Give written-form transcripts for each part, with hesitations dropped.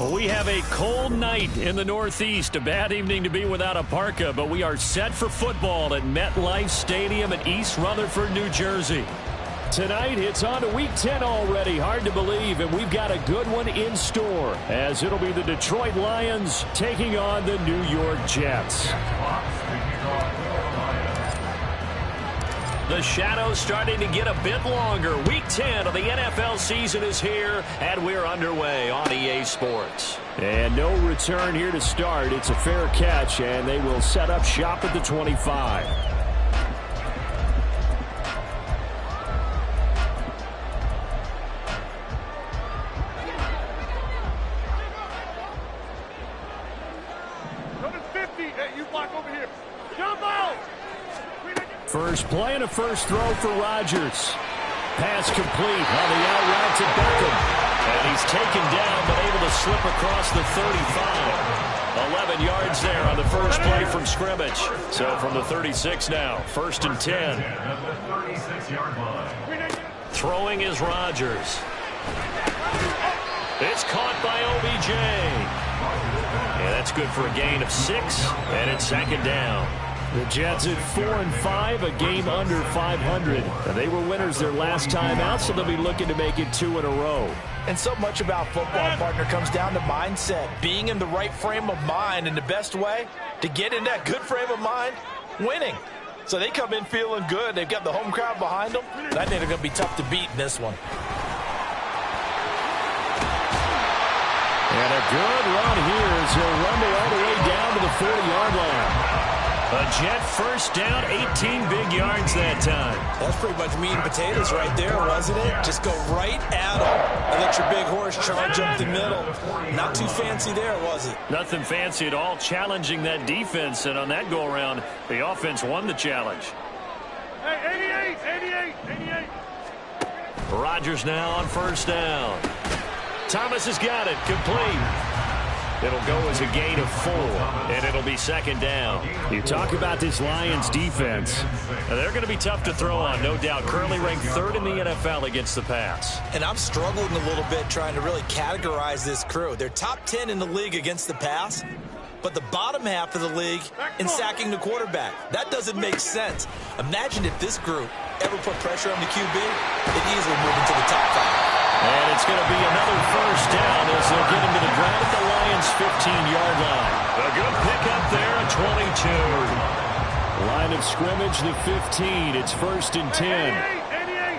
We have a cold night in the Northeast. A bad evening to be without a parka, but we are set for football at MetLife Stadium in East Rutherford, New Jersey. Tonight, it's on to Week 10 already. Hard to believe, and we've got a good one in store, as it'll be the Detroit Lions taking on the New York Jets. The shadows starting to get a bit longer. Week 10 of the NFL season is here, and we're underway on EA Sports. And no return here to start. It's a fair catch, and they will set up shop at the 25. First play and a first throw for Rodgers. Pass complete on the out route to Beckham. And he's taken down but able to slip across the 35. 11 yards there on the first play from scrimmage. So from the 36 now, 1st and 10. Throwing is Rodgers. It's caught by OBJ. Yeah, that's good for a gain of 6, and it's 2nd down. The Jets at 4-5, a game under 500. And they were winners their last time out, so they'll be looking to make it 2 in a row. And so much about football, partner, comes down to mindset. Being in the right frame of mind, and the best way to get in that good frame of mind, winning. So they come in feeling good. They've got the home crowd behind them. And I think they're going to be tough to beat in this one. And a good run here as he'll rumble all the way down to the 40-yard line. A Jet first down, 18 big yards that time. That's pretty much meat and potatoes right there, wasn't it? Just go right at them and let your big horse charge up the middle. Not too fancy there, was it? Nothing fancy at all, challenging that defense. And on that go-around, the offense won the challenge. Hey, 88. Rodgers now on first down. Thomas has got it, complete. It'll go as a gain of 4, and it'll be 2nd down. You talk about this Lions defense. They're going to be tough to throw on, no doubt. Currently ranked 3rd in the NFL against the pass. And I'm struggling a little bit trying to really categorize this crew. They're top 10 in the league against the pass, but the bottom half of the league in sacking the quarterback. That doesn't make sense. Imagine if this group ever put pressure on the QB, they'd easily move into the top 5. And it's going to be another first down as they'll get him to the ground at the Lions' 15-yard line. A good pickup there at 22. Line of scrimmage, the 15. It's 1st and 10. 88.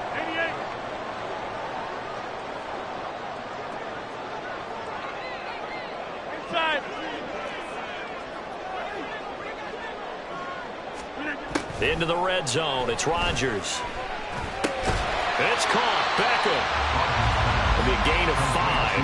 Inside. Into the red zone. It's Rodgers. It's caught. Beckham. It'll be a gain of 5,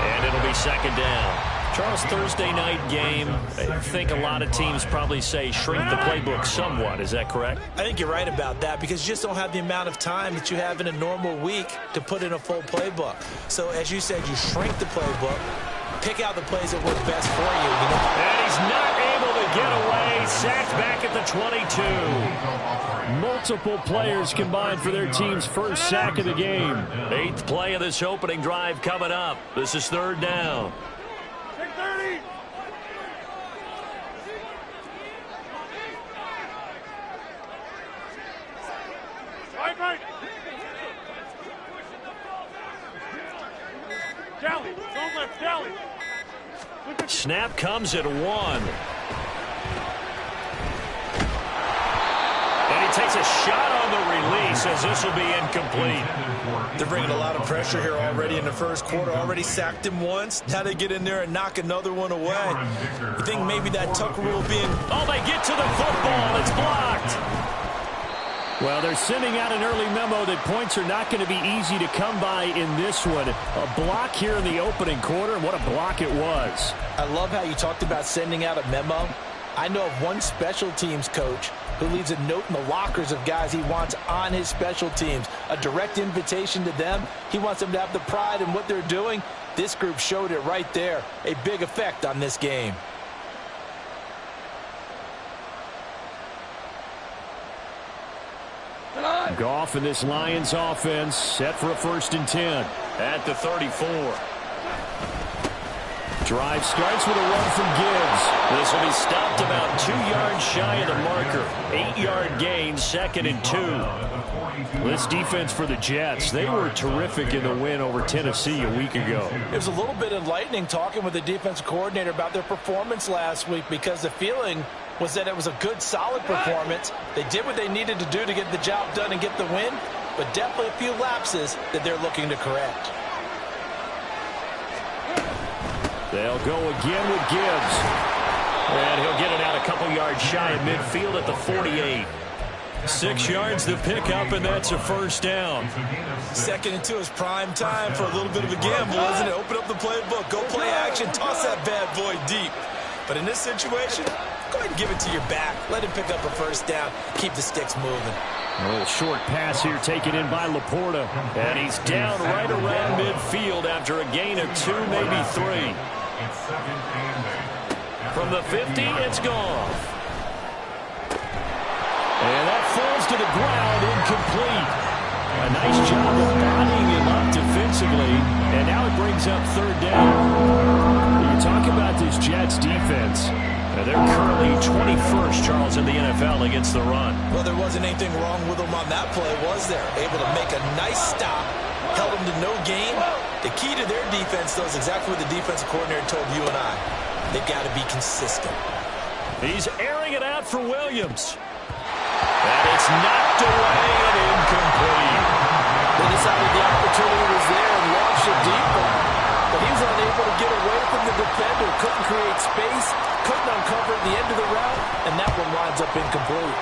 and it'll be 2nd down. Charles, Thursday night game, I think a lot of teams probably say shrink the playbook somewhat. Is that correct? I think you're right about that because you just don't have the amount of time that you have in a normal week to put in a full playbook. So, as you said, you shrink the playbook, pick out the plays that work best for you. And he's not able to get away. Sacked back at the 22. Multiple players combined for their team's first sack of the game. 8th play of this opening drive coming up. This is 3rd down. 30. Right. Tally. Don't left. Tally. Snap comes at 1. And he takes a shot on the release as this will be incomplete. They're bringing a lot of pressure here already in the first quarter. Already sacked him once. Now they get in there and knock another one away. You think maybe that tuck rule being... Oh, they get to the football. It's blocked. Well, they're sending out an early memo that points are not going to be easy to come by in this one. A block here in the opening quarter, and what a block it was. I love how you talked about sending out a memo. I know of one special teams coach who leaves a note in the lockers of guys he wants on his special teams. A direct invitation to them. He wants them to have the pride in what they're doing. This group showed it right there. A big effect on this game. Goff and this Lions offense set for a 1st and 10 at the 34. Drive starts with a run from Gibbs. This will be stopped about 2 yards shy of the marker. 8-yard gain, 2nd and 2. This defense for the Jets, they were terrific in the win over Tennessee a week ago. It was a little bit enlightening talking with the defensive coordinator about their performance last week, because the feeling was that it was a good, solid performance. They did what they needed to do to get the job done and get the win, but definitely a few lapses that they're looking to correct. They'll go again with Gibbs. And he'll get it out a couple yards shy of midfield at the 48. 6 yards to pick up, and that's a first down. 2nd and 2 is prime time for a little bit of a gamble, isn't it? Open up the playbook, go play action, toss that bad boy deep. But in this situation, go ahead and give it to your back. Let him pick up a first down. Keep the sticks moving. A little short pass here taken in by Laporta. And he's down right around midfield after a gain of 2, maybe 3. From the 50, it's gone. And that falls to the ground, incomplete. A nice job of bodying him up defensively. And now it brings up 3rd down. You talk about this Jets defense. They're currently 21st, Charles, in the NFL against the run. Well, there wasn't anything wrong with them on that play, was there? Able to make a nice stop, held them to no gain. The key to their defense, though, is exactly what the defensive coordinator told you and I. They've got to be consistent. He's airing it out for Williams. And it's knocked away and incomplete. They decided the opportunity was there and launched it deep, but he was unable to get away from the defender. Couldn't create space, couldn't uncover at the end of the route, and that one winds up incomplete.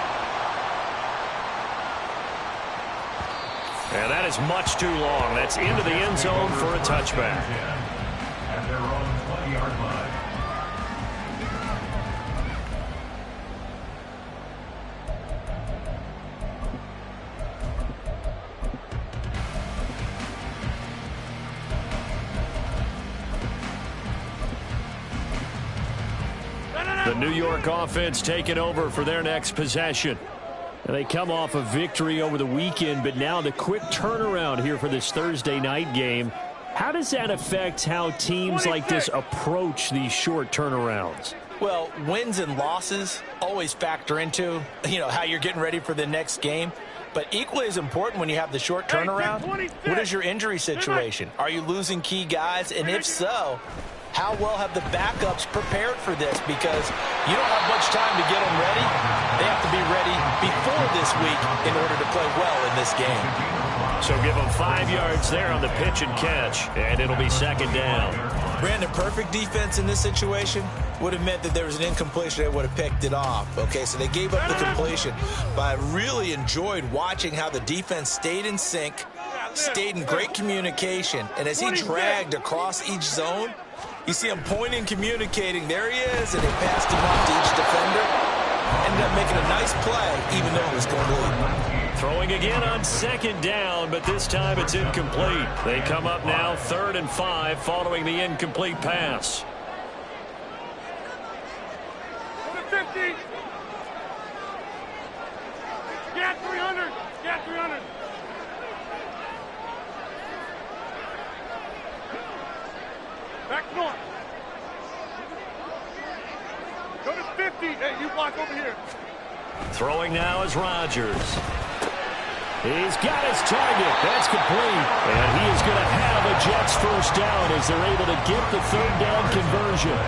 And that is much too long. That's into the end zone for a touchback. At their own 20-yard line. The New York offense taking over for their next possession. And they come off a victory over the weekend, but now the quick turnaround here for this Thursday night game. How does that affect how teams like this approach these short turnarounds? Well, wins and losses always factor into, how you're getting ready for the next game. But equally as important when you have the short turnaround, what is your injury situation? Are you losing key guys? And if so, how well have the backups prepared for this? Because you don't have much time to get them ready. They have to be ready before this week in order to play well in this game. So give them 5 yards there on the pitch and catch, and it'll be 2nd down. Brandon, perfect defense in this situation would have meant that there was an incompletion. They would have picked it off. Okay, so they gave up the completion. But I really enjoyed watching how the defense stayed in sync, stayed in great communication. And as he dragged across each zone, you see him pointing, communicating. There he is, and they passed him off to each defender. Ended up making a nice play, even though it was complete. Throwing again on 2nd down, but this time it's incomplete. They come up now 3rd and 5 following the incomplete pass. 50. Get 300. Get 300. Back north. Go to 50. Hey, you block over here. Throwing now is Rodgers. He's got his target. That's complete. And he is going to have a Jets first down as they're able to get the 3rd down conversion.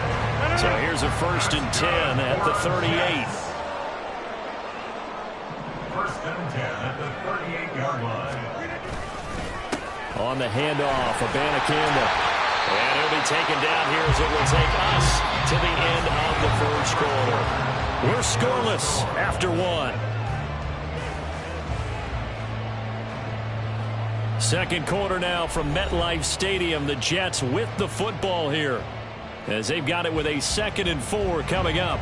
So here's a 1st and 10 at the 38. 1st and 10 at the 38-yard line. On the handoff, Abanikanda. And he'll be taken down here as it will take us to the end of the 1st quarter. We're scoreless after 1. 2nd quarter now from MetLife Stadium. The Jets with the football here as they've got it with a 2nd and 4 coming up.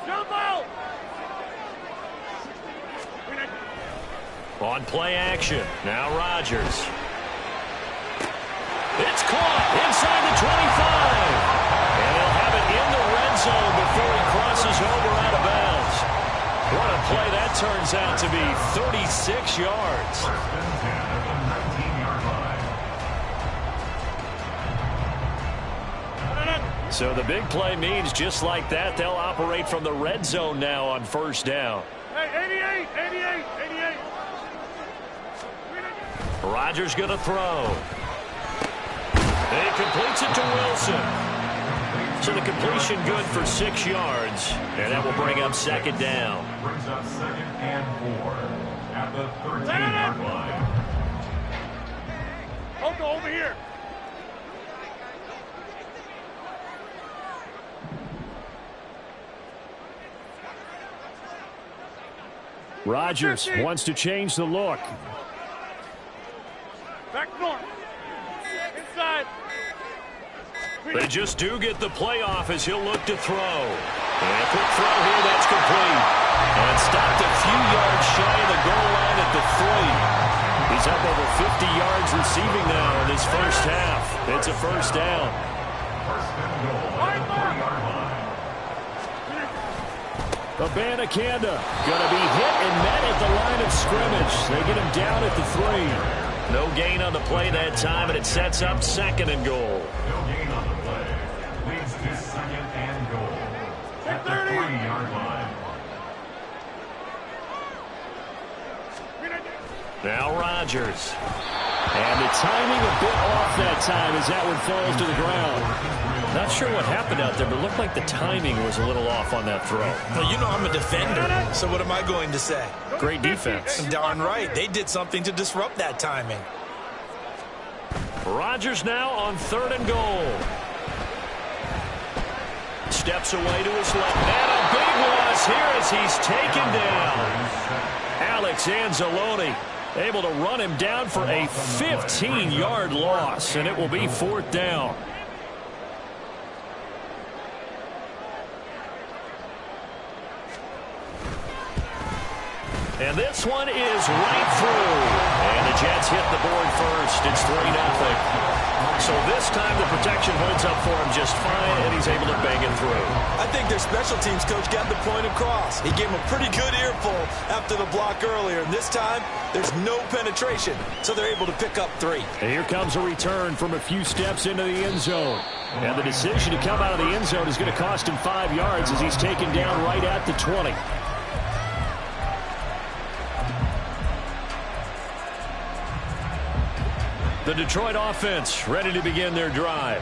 Jump out. On play action. Now Rodgers. It's caught inside the 25. And they'll have it in the red zone before he crosses over out of bounds. What a play that turns out to be. 36 yards. So the big play means just like that, they'll operate from the red zone now on first down. Hey, 88. Rodgers going to throw. He completes it to Wilson. So the completion good for 6 yards, and that will bring up second down. Brings up 2nd and 4 at the 13-yard line. Over here. Rodgers wants to change the look. Back north. Inside. They just do get the playoff as he'll look to throw. And a quick throw here, that's complete. And stopped a few yards shy of the goal line at the 3. He's up over 50 yards receiving now in his first half. It's a first down. First and goal at the 3-yard line. Abanikanda going to be hit and met at the line of scrimmage. They get him down at the 3. No gain on the play that time, and it sets up second and goal. No gain on the play. Leads to 2nd and goal at the 3-yard line. Now Rodgers. And the timing a bit off that time as that one falls to the ground. Not sure what happened out there, but it looked like the timing was a little off on that throw. Well, you know I'm a defender, so what am I going to say? Great defense. Darn right. They did something to disrupt that timing. Rodgers now on 3rd and goal. Steps away to his left. And a big loss here as he's taken down. Alex Anzalone able to run him down for a 15-yard loss, and it will be 4th down. And this one is right through. And the Jets hit the board first. It's 3-0. So this time the protection holds up for him just fine, and he's able to bang it through. I think their special teams coach got the point across. He gave him a pretty good earful after the block earlier. And this time, there's no penetration, so they're able to pick up 3. And here comes a return from a few steps into the end zone. And the decision to come out of the end zone is going to cost him 5 yards as he's taken down right at the 20. The Detroit offense ready to begin their drive.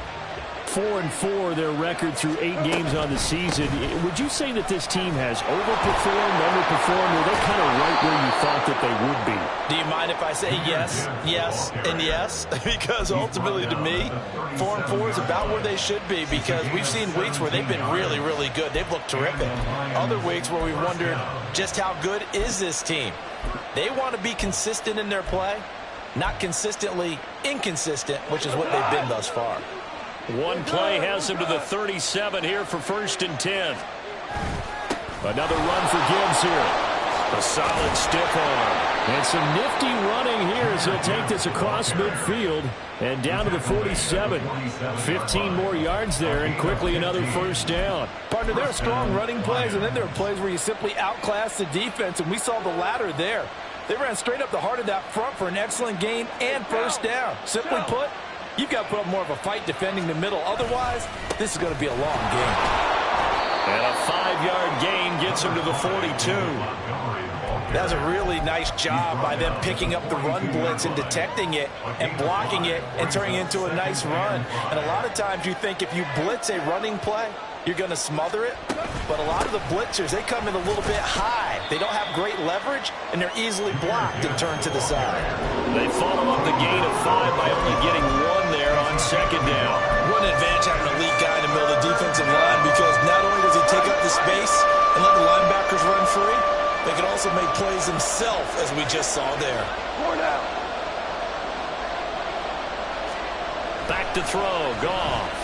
4-4 their record through 8 games on the season. Would you say that this team has overperformed, underperformed, or they kind of right where you thought that they would be? Do you mind if I say yes, yes, and yes? Because ultimately to me, 4-4 is about where they should be, because we've seen weeks where they've been really, really good. They've looked terrific. Other weeks where we wondered just how good is this team. They want to be consistent in their play, not consistently inconsistent, which is what they've been thus far. One play has him to the 37 here for 1st and 10. Another run for Gibbs here. A solid stiff arm. And some nifty running here as he'll take this across midfield and down to the 47. 15 more yards there, and quickly another 1st down. Partner, there are strong running plays, and then there are plays where you simply outclass the defense, and we saw the latter there. They ran straight up the heart of that front for an excellent gain and 1st down. Simply put, you've got to put up more of a fight defending the middle. Otherwise, this is going to be a long game. And a 5-yard gain gets him to the 42. That was a really nice job by them picking up the run blitz and detecting it and blocking it and turning it into a nice run. And a lot of times you think if you blitz a running play, you're going to smother it. But a lot of the blitzers, they come in a little bit high. They don't have great leverage, and they're easily blocked and turned to the side. They follow up the gain of 5 by only getting 1 there on 2nd down. What an advantage having an elite guy in the middle of the defensive line, because not only does he take up the space and let the linebackers run free, they can also make plays himself, as we just saw there. Back to throw, Goff.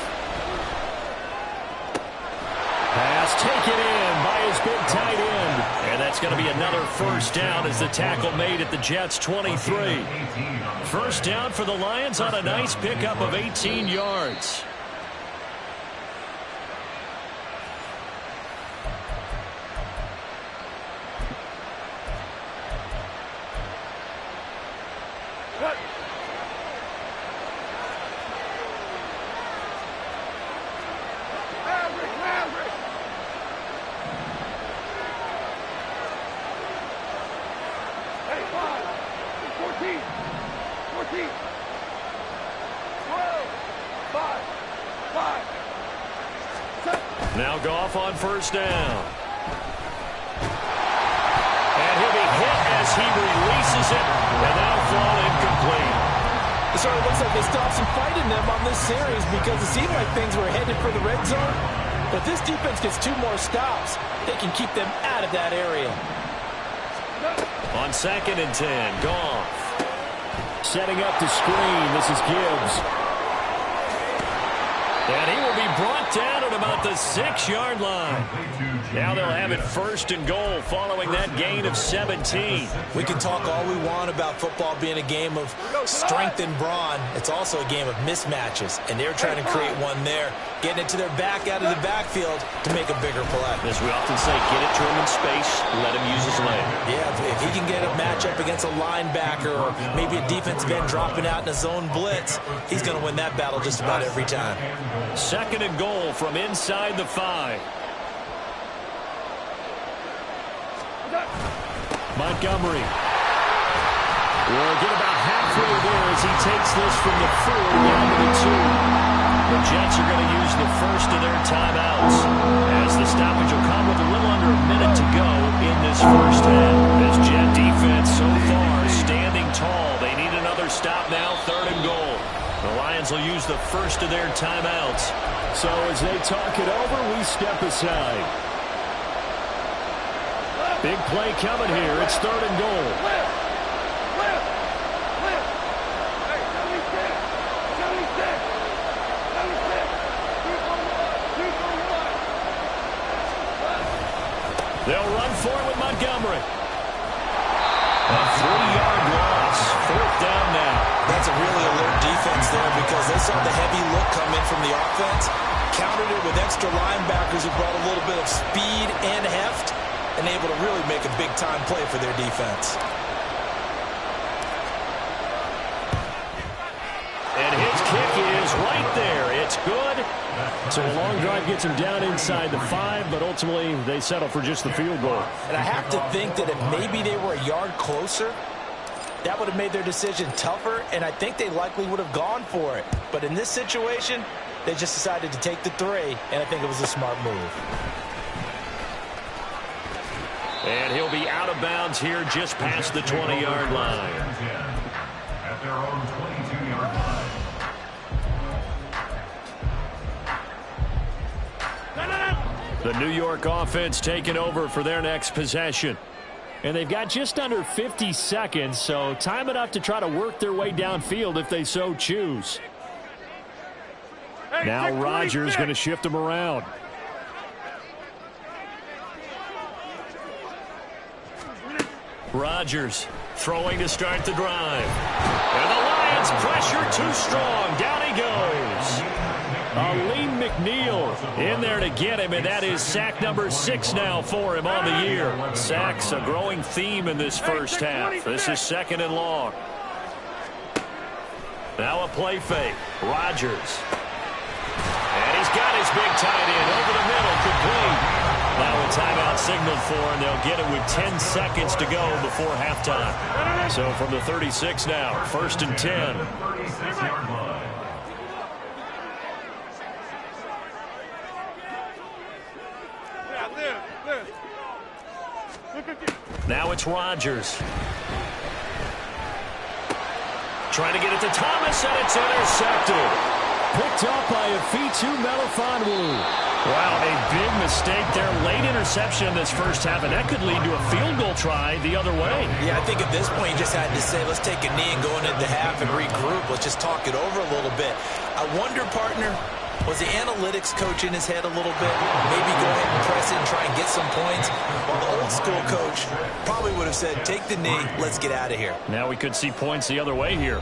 Pass taken in by his big tight end. And that's going to be another 1st down as the tackle made at the Jets' 23. 1st down for the Lions on a nice pickup of 18 yards. Now Goff on first down. And he'll be hit as he releases it, and that'll fall incomplete. It sort of looks like they still have some fight in them on this series because it seemed like things were headed for the red zone. But if this defense gets 2 more stops, they can keep them out of that area. On 2nd and 10, Goff. Setting up the screen. This is Gibbs. And he will be brought down at about the 6-yard line. Now they'll have it 1st and goal following that gain of 17. We can talk all we want about football being a game of strength and brawn. It's also a game of mismatches, and they're trying to create one there, getting it to their back out of the backfield to make a bigger play. As we often say, get it to him in space, let him use his leg. Yeah, if he can get a matchup against a linebacker or maybe a defensive end dropping out in a zone blitz, he's going to win that battle just about every time. 2nd and goal from inside the 5. Montgomery will get about halfway there as he takes this from the 4 down to the 2. The Jets are going to use the first of their timeouts as the stoppage will come with a little under a minute to go in this first half. This Jet defense so far standing tall. They need another stop now, 3rd and goal. The Lions will use the first of their timeouts. So as they talk it over, we step aside. Big play coming here. It's 3rd and goal. They'll run for it with Montgomery. A 3-yard loss. 4th down now. That's a really alert defense there because they saw the heavy look come in from the offense, countered it with extra linebackers who brought a little bit of speed and heft, and able to really make a big-time play for their defense. And his kick is right there. It's good. So a long drive gets him down inside the 5, but ultimately they settle for just the field goal. And I have to think that if maybe they were a yard closer, that would have made their decision tougher, and I think they likely would have gone for it. But in this situation, they just decided to take the 3, and I think it was a smart move. And he'll be out of bounds here just past the 20-yard line. At their own 22-yard line. The New York offense taking over for their next possession. And they've got just under 50 seconds, so time enough to try to work their way downfield if they so choose. Now Rodgers going to shift them around. Rodgers throwing to start the drive. And the Lions pressure too strong. Down he goes. Aleem McNeil in there to get him, and that is sack number 6 now for him on the year. Sacks a growing theme in this first half. This is 2nd and long. Now a play fake. Rodgers. And he's got his big tight end over the middle, complete. Now a timeout signaled for, and they'll get it with 10 seconds to go before halftime. So from the 36 now, 1st and 10. Now it's Rodgers. Trying to get it to Thomas, and it's intercepted. Picked up by Afitu Melifonwu. Wow, a big mistake there. Late interception in this first half, and that could lead to a field goal try the other way. Yeah, I think at this point you just had to say, let's take a knee and go into the half and regroup. Let's just talk it over a little bit. I wonder, partner, was the analytics coach in his head a little bit? Maybe go ahead and press it and try and get some points. While the old school coach probably would have said, take the knee, let's get out of here. Now we could see points the other way here.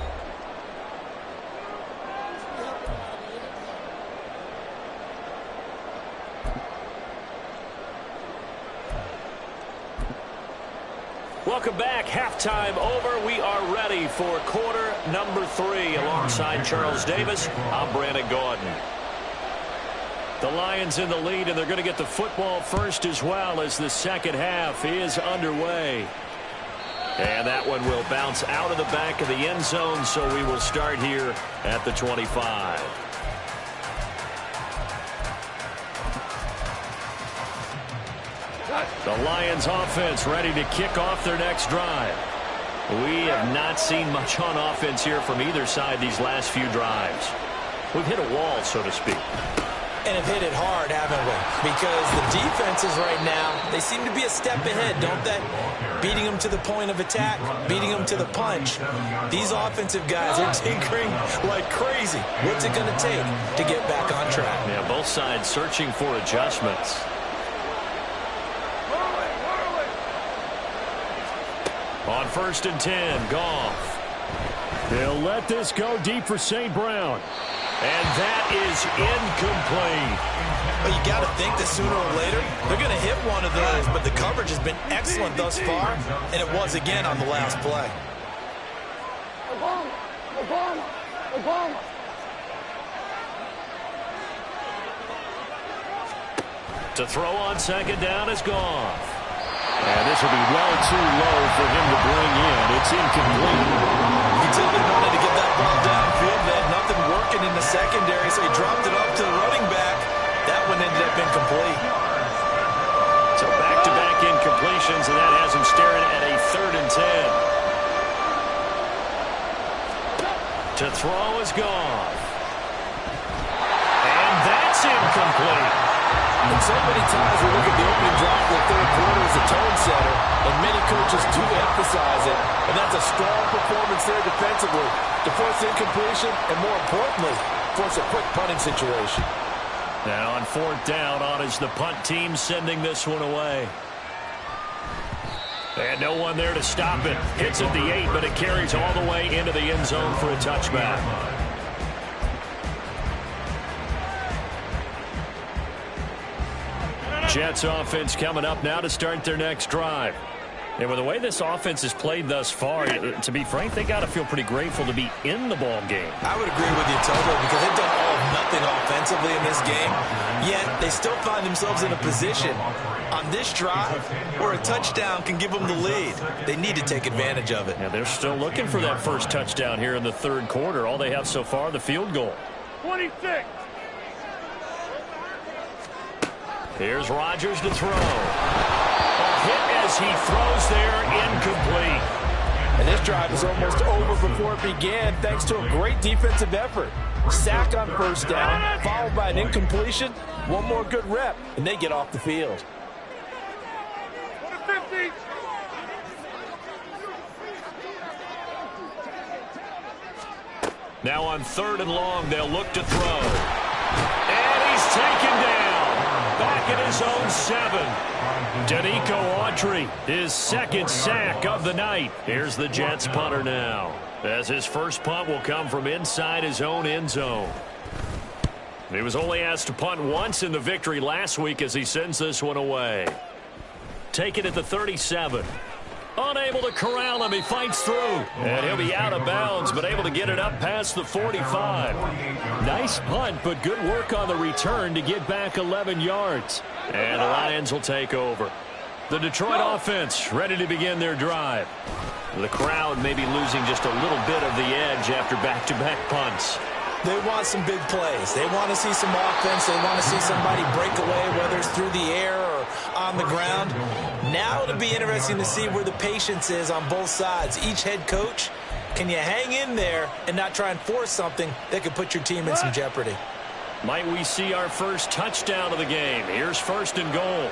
Welcome back. Halftime over. We are ready for quarter number 3. Alongside Charles Davis, I'm Brandon Gordon. The Lions in the lead, and they're going to get the football first as well as the second half is underway. And that one will bounce out of the back of the end zone, so we will start here at the 25. The Lions offense ready to kick off their next drive. We have not seen much on offense here from either side these last few drives. We've hit a wall, so to speak. And have hit it hard, haven't we? Because the defenses right now, they seem to be a step ahead, don't they? Beating them to the point of attack, beating them to the punch. These offensive guys are tinkering like crazy. What's it going to take to get back on track? Yeah, both sides searching for adjustments. On 1st and 10, Goff. They'll let this go deep for St. Brown. And that is incomplete. Well, you got to think that sooner or later they're going to hit one of those, but the coverage has been excellent thus far, and it was again on the last play. To throw on 2nd down is Goff. And this will be well too low for him to bring in. It's incomplete. He really wanted to get that ball downfield. They had nothing working in the secondary, so he dropped it off to the running back. That one ended up incomplete. So back-to-back incompletions, and that has him staring at a 3rd and 10. To throw is Goff. And that's incomplete. And so many times we look at the opening drive of the third quarter as a tone setter, and many coaches do emphasize it, and that's a strong performance there defensively to force incompletion and, more importantly, force a quick punting situation. Now on 4th down, on is the punt team sending this one away. And no one there to stop it. Hits at the 8, but it carries all the way into the end zone for a touchback. Jets offense coming up now to start their next drive. And with the way this offense has played thus far, to be frank, they got to feel pretty grateful to be in the ball game. I would agree with you totally, because they've done all of nothing offensively in this game, yet they still find themselves in a position on this drive where a touchdown can give them the lead. They need to take advantage of it. Yeah, they're still looking for that first touchdown here in the 3rd quarter. All they have so far, the field goal. 26. Here's Rodgers to throw. A hit as he throws there, incomplete. And this drive is almost over before it began, thanks to a great defensive effort. Sack on 1st down, followed by an incompletion. One more good rep, and they get off the field. 50. Now on 3rd and long, they'll look to throw. And he's taken down. Back at his own 7. Danico Autry, his 2nd sack of the night. Here's the Jets punter now, as his first punt will come from inside his own end zone. He was only asked to punt once in the victory last week as he sends this one away. Taken at the 37. Unable to corral him. He fights through. And he'll be out of bounds, but able to get it up past the 45. Nice punt, but good work on the return to get back 11 yards. And the Lions will take over. The Detroit offense ready to begin their drive. The crowd may be losing just a little bit of the edge after back-to-back punts. They want some big plays. They want to see some offense. They want to see somebody break away, whether it's through the air or on the ground. Now it'll be interesting to see where the patience is on both sides. Each head coach, can you hang in there and not try and force something that could put your team in some jeopardy? Might we see our first touchdown of the game? Here's 1st and goal.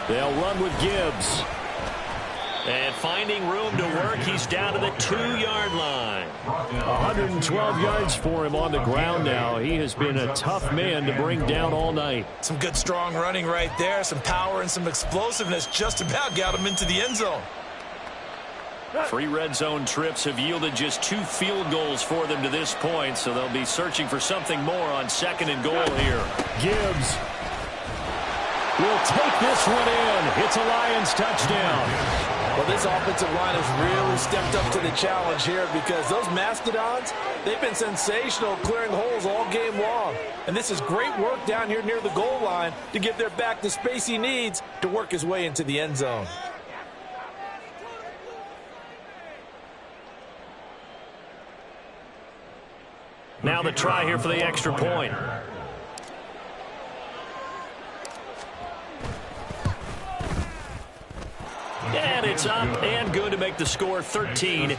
They'll run with Gibbs. And finding room to work, he's down to the 2-yard line. 112 yards for him on the ground now. He has been a tough man to bring down all night. Some good strong running right there. Some power and some explosiveness just about got him into the end zone. 3 red zone trips have yielded just 2 field goals for them to this point, so they'll be searching for something more on 2nd and goal here. Gibbs will take this one in. It's a Lions touchdown. Well, Well, this offensive line has really stepped up to the challenge here because those Mastodons, they've been sensational clearing holes all game long. And this is great work down here near the goal line to give their back the space he needs to work his way into the end zone. Now the try here for the extra point. And it's up and good to make the score 13-3. 13,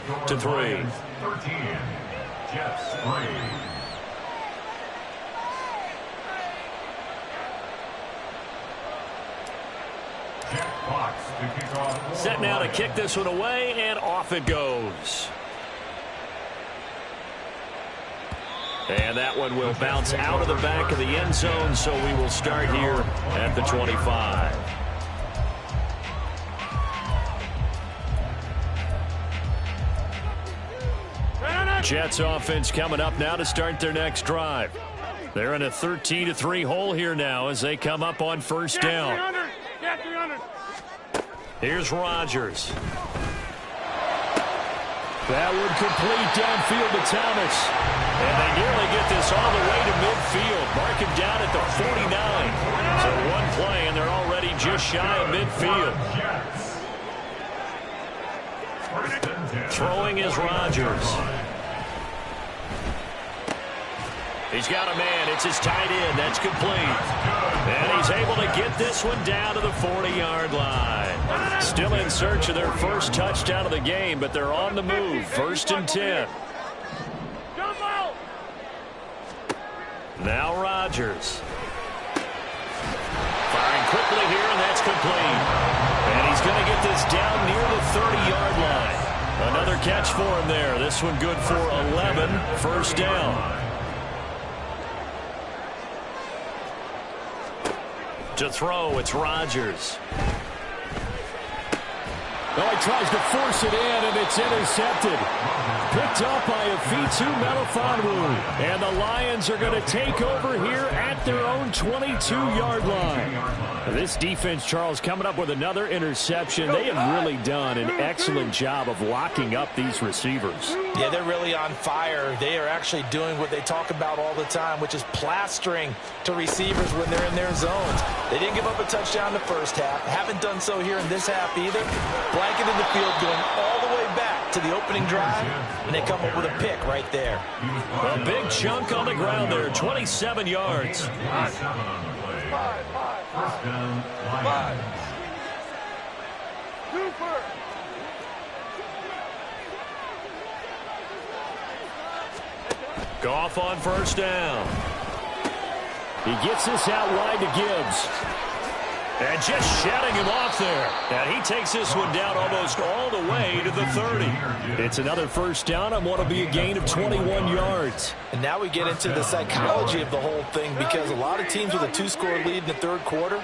Jets 3. Set now to kick this one away, and off it goes. And that one will bounce out of the back of the end zone, so we will start here at the 25. Jets offense coming up now to start their next drive. They're in a 13-3 hole here now as they come up on first down. Here's Rodgers. That would complete downfield to Thomas. And they nearly get this all the way to midfield. Mark him down at the 49. So one play, and they're already just shy of midfield. Throwing is Rodgers. He's got a man. It's his tight end. That's complete. And he's able to get this one down to the 40-yard line. Still in search of their first touchdown of the game, but they're on the move. 1st and 10. Now Rodgers. Firing quickly here, and that's complete. And he's going to get this down near the 30-yard line. Another catch for him there. This one good for 11. 1st down. To throw, it's Rodgers. Oh, he tries to force it in, and it's intercepted. Picked up by Afitu Melifonwu. And the Lions are going to take over here at their own 22-yard line. This defense, Charles, coming up with another interception. They have really done an excellent job of locking up these receivers. Yeah, they're really on fire. They are actually doing what they talk about all the time, which is plastering to receivers when they're in their zones. They didn't give up a touchdown in the first half. Haven't done so here in this half either. Blanketed the field, going all the way back to the opening drive, and they come up with a pick right there. A big chunk on the ground there, 27 yards. Goff on first down. He gets this out wide to Gibbs. And just shutting him off there. And he takes this one down almost all the way to the 30. It's another first down on what will be a gain of 21 yards. And now we get into the psychology of the whole thing, because a lot of teams with a 2-score lead in the third quarter,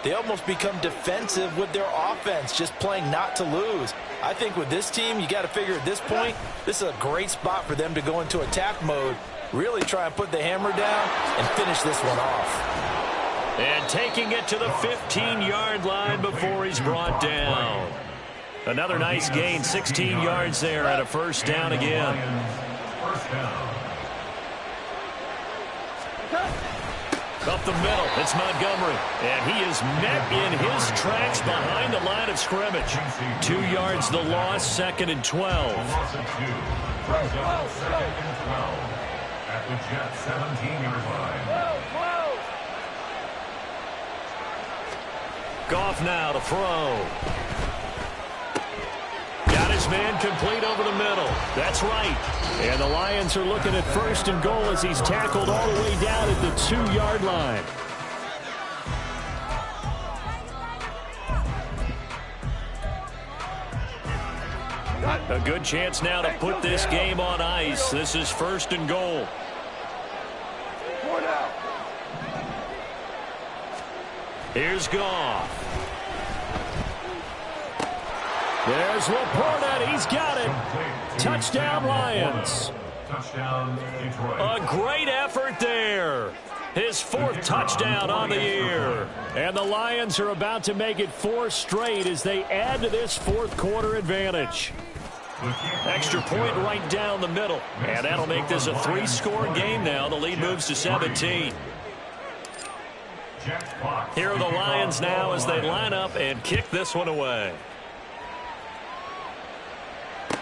they almost become defensive with their offense, just playing not to lose. I think with this team, you got to figure at this point, this is a great spot for them to go into attack mode, really try and put the hammer down and finish this one off. And taking it to the 15-yard line before he's brought down. Another nice gain, 16 yards there, and a first down again. Up the middle, it's Montgomery. And he is met in his tracks behind the line of scrimmage. 2 yards the loss, 2nd and 12. At the Jets 17-yard line. Goff now to throw. Got his man complete over the middle. That's right. And the Lions are looking at 1st and goal as he's tackled all the way down at the 2-yard line. A good chance now to put this game on ice. This is 1st and goal. Here's Goff. There's Laporta. He's got it. Touchdown, Lions. Touchdown, Detroit. A great effort there. His 4th touchdown on the year. And the Lions are about to make it 4 straight as they add to this 4th quarter advantage. Extra point right down the middle. And that'll make this a 3-score game now. The lead moves to 17. Here are the Lions now as they line up and kick this one away.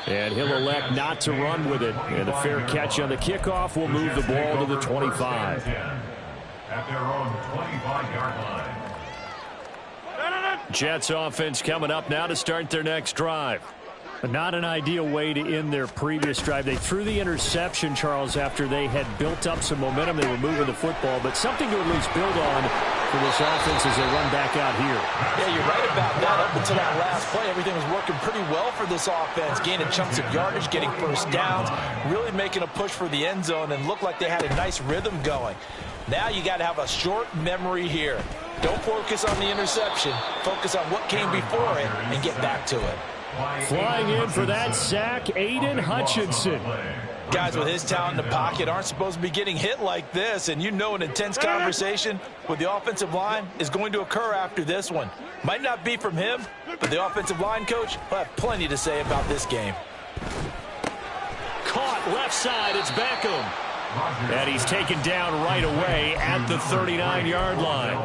And he'll elect not to run with it. And the fair catch on the kickoff will move the ball to the 25. At their own 25-yard line. Jets offense coming up now to start their next drive. But not an ideal way to end their previous drive. They threw the interception, Charles, after they had built up some momentum. They were moving the football, but something to at least build on for this offense as they run back out here. Yeah, you're right about that. Up until that last play, everything was working pretty well for this offense. Gaining chunks of yardage, getting first downs, really making a push for the end zone, and looked like they had a nice rhythm going. Now you got to have a short memory here. Don't focus on the interception. Focus on what came before it and get back to it. Flying in for that sack, Aiden Hutchinson. Guys with his talent in the pocket aren't supposed to be getting hit like this, and you know an intense conversation with the offensive line is going to occur after this one. Might not be from him, but the offensive line coach will have plenty to say about this game. Caught left side, it's Beckham. And he's taken down right away at the 39-yard line.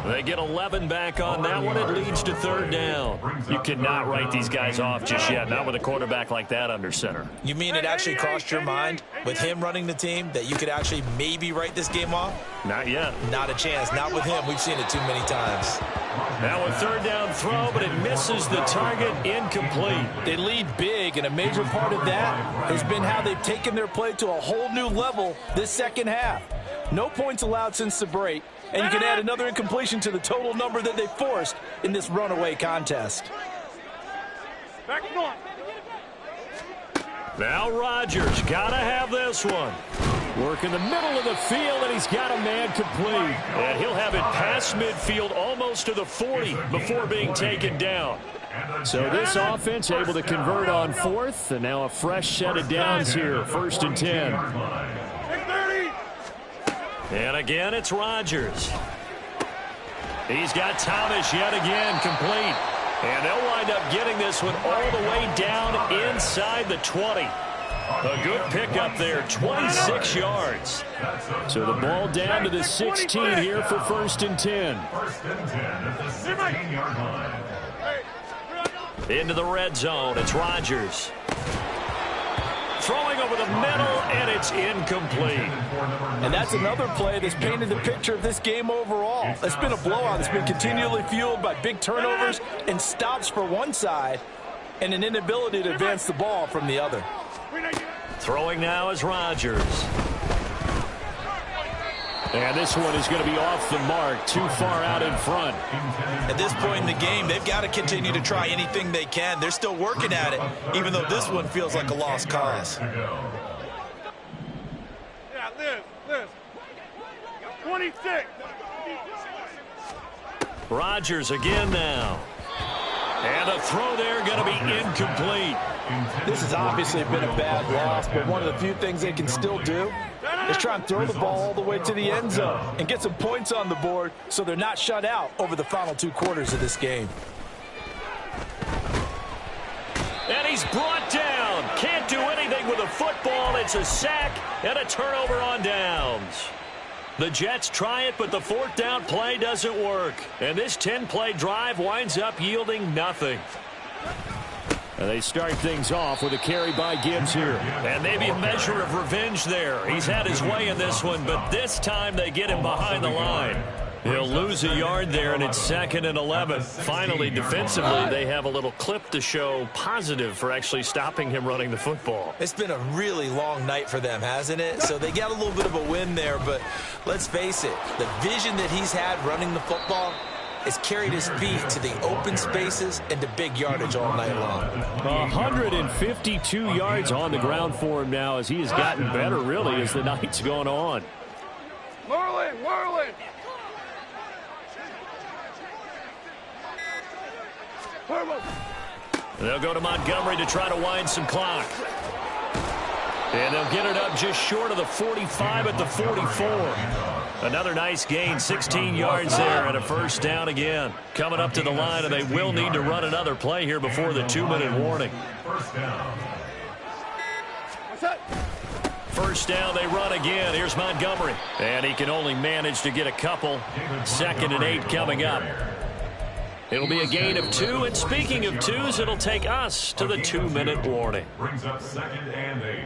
They get 11 back on that one. It leads to 3rd down. You cannot write these guys off just yet, not with a quarterback like that under center. You mean it actually crossed your mind with him running the team that you could actually maybe write this game off? Not yet. Not a chance. Not with him. We've seen it too many times. Now a 3rd down throw, but it misses the target, incomplete. They lead big, and a major part of that has been how they've taken their play to a whole new level this second half. No points allowed since the break, and you can add another incompletion to the total number that they forced in this runaway contest. Back north. Now Rodgers got to have this one. Work in the middle of the field, and he's got a man complete. And he'll have it past midfield almost to the 40 before being taken down. So this offense able to convert on 4th, and now a fresh set of downs here, 1st and 10. 30. And again, it's Rodgers. He's got Thomas yet again complete. And they'll wind up getting this one all the way down inside the 20. A good pickup there, 26 yards. So the ball down to the 16 here for 1st and 10. 1st and 10 at the 16-yard line. Into the red zone, it's Rodgers. Throwing over the middle, and it's incomplete. And that's another play that's painted the picture of this game overall. It's been a blowout. It's been continually fueled by big turnovers and stops for one side and an inability to advance the ball from the other. Throwing now is Rodgers. And this one is going to be off the mark, too far out in front. At this point in the game, they've got to continue to try anything they can. They're still working at it, even though this one feels like a lost cause. Yeah, Liz. 26. Rodgers again now. And a throw there going to be incomplete. This has obviously been a bad loss, but one of the few things they can still do is try and throw the ball all the way to the end zone and get some points on the board so they're not shut out over the final 2 quarters of this game. And he's brought down. Can't do anything with a football. It's a sack and a turnover on downs. The Jets try it, but the 4th down play doesn't work. And this 10-play drive winds up yielding nothing. And they start things off with a carry by Gibbs here. And maybe a measure of revenge there. He's had his way in this one, but this time they get him behind the line. He'll lose a yard there, and it's 2nd and 11. Finally, defensively, they have a little clip to show positive for actually stopping him running the football. It's been a really long night for them, hasn't it? So they got a little bit of a win there, but let's face it, the vision that he's had running the football has carried his feet to the open spaces and to big yardage all night long. 152 yards on the ground for him now as he has gotten better, really, as the night's gone on. Whirling. They'll go to Montgomery to try to wind some clock. And they'll get it up just short of the 45 at the 44. Another nice gain, 16 yards there and a first down again. Coming up to the line, and they will need to run another play here before the 2-minute warning. First down. First down, they run again. Here's Montgomery. And he can only manage to get a couple. 2nd and 8 coming up. It'll be a gain of 2, and speaking of 2s, it'll take us to the 2-minute warning. Brings up 2nd and 8.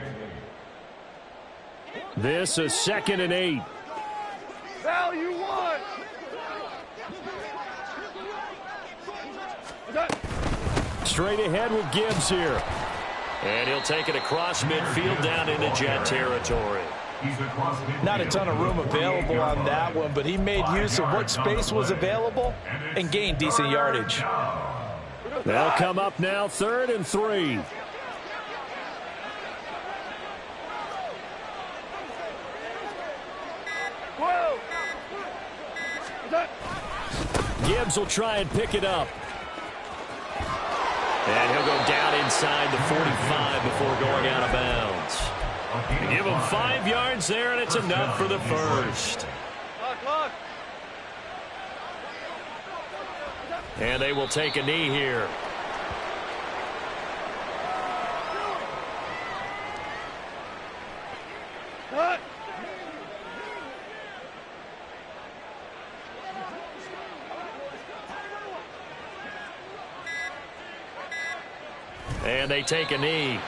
This is 2nd and 8. Val, you won. Straight ahead with Gibbs here. And he'll take it across midfield down into Jet territory. Not a ton of room available on that one, but he made use of what space was available and gained decent yardage. They'll come up now 3rd and 3. Gibbs will try and pick it up. And he'll go down inside the 45 before going out of bounds. Give him 5 yards there, and it's enough for the first. And they will take a knee here. And they take a knee.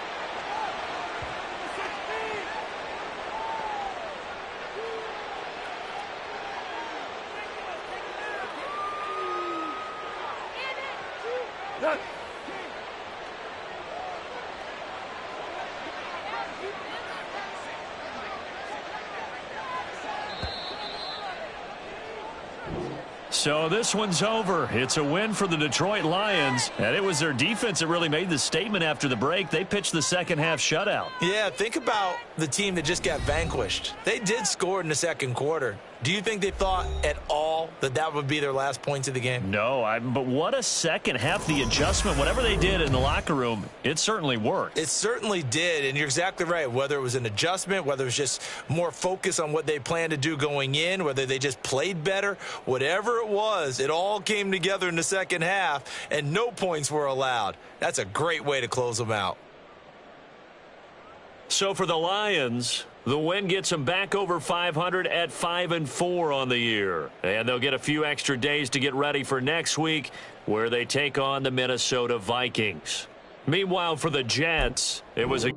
So this one's over. It's a win for the Detroit Lions, and it was their defense that really made the statement after the break. They pitched the second half shutout. Yeah, think about the team that just got vanquished. They did score in the second quarter. Do you think they thought at all that that would be their last points of the game? No, but what a second half. The adjustment, whatever they did in the locker room, it certainly worked. It certainly did, and you're exactly right. Whether it was an adjustment, whether it was just more focus on what they planned to do going in, whether they just played better, whatever it was, it all came together in the second half, and no points were allowed. That's a great way to close them out. So for the Lions, the win gets them back over 500 at 5-4 on the year. And they'll get a few extra days to get ready for next week, where they take on the Minnesota Vikings. Meanwhile, for the Jets, it was a